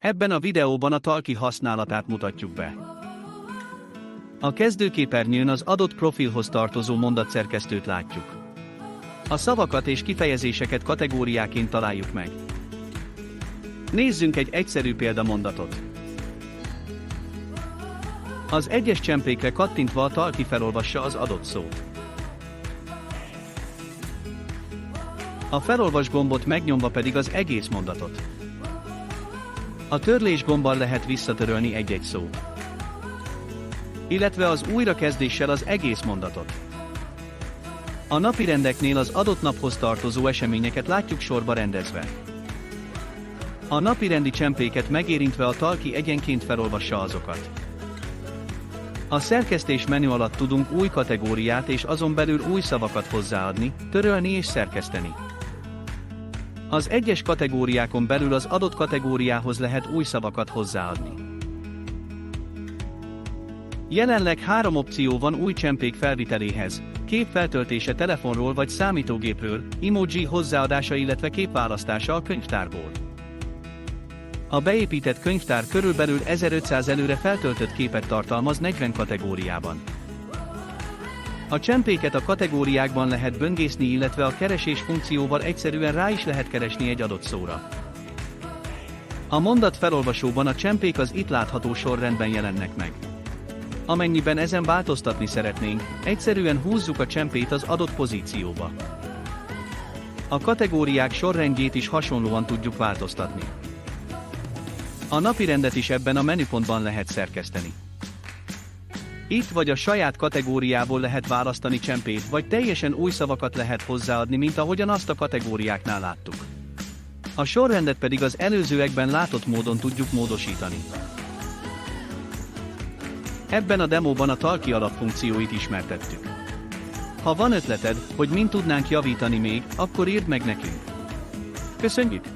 Ebben a videóban a talki használatát mutatjuk be. A kezdőképernyőn az adott profilhoz tartozó mondatszerkesztőt látjuk. A szavakat és kifejezéseket kategóriáként találjuk meg. Nézzünk egy egyszerű példamondatot. Az egyes csempékre kattintva a talki felolvassa az adott szót. A felolvas gombot megnyomva pedig az egész mondatot. A törlés gombbal lehet visszatörölni egy-egy szót, illetve az újrakezdéssel az egész mondatot. A napirendeknél az adott naphoz tartozó eseményeket látjuk sorba rendezve. A napirendi csempéket megérintve a talki egyenként felolvassa azokat. A szerkesztés menü alatt tudunk új kategóriát és azon belül új szavakat hozzáadni, törölni és szerkeszteni. Az egyes kategóriákon belül az adott kategóriához lehet új szavakat hozzáadni. Jelenleg 3 opció van új csempék felviteléhez: kép feltöltése telefonról vagy számítógépről, emoji hozzáadása, illetve képválasztása a könyvtárból. A beépített könyvtár körülbelül 1500 előre feltöltött képet tartalmaz 40 kategóriában. A csempéket a kategóriákban lehet böngészni, illetve a keresés funkcióval egyszerűen rá is lehet keresni egy adott szóra. A mondat felolvasóban a csempék az itt látható sorrendben jelennek meg. Amennyiben ezen változtatni szeretnénk, egyszerűen húzzuk a csempét az adott pozícióba. A kategóriák sorrendjét is hasonlóan tudjuk változtatni. A napirendet is ebben a menüpontban lehet szerkeszteni. Itt vagy a saját kategóriából lehet választani csempét, vagy teljesen új szavakat lehet hozzáadni, mint ahogyan azt a kategóriáknál láttuk. A sorrendet pedig az előzőekben látott módon tudjuk módosítani. Ebben a demóban a talki alapfunkcióit ismertettük. Ha van ötleted, hogy min tudnánk javítani még, akkor írd meg nekünk. Köszönjük!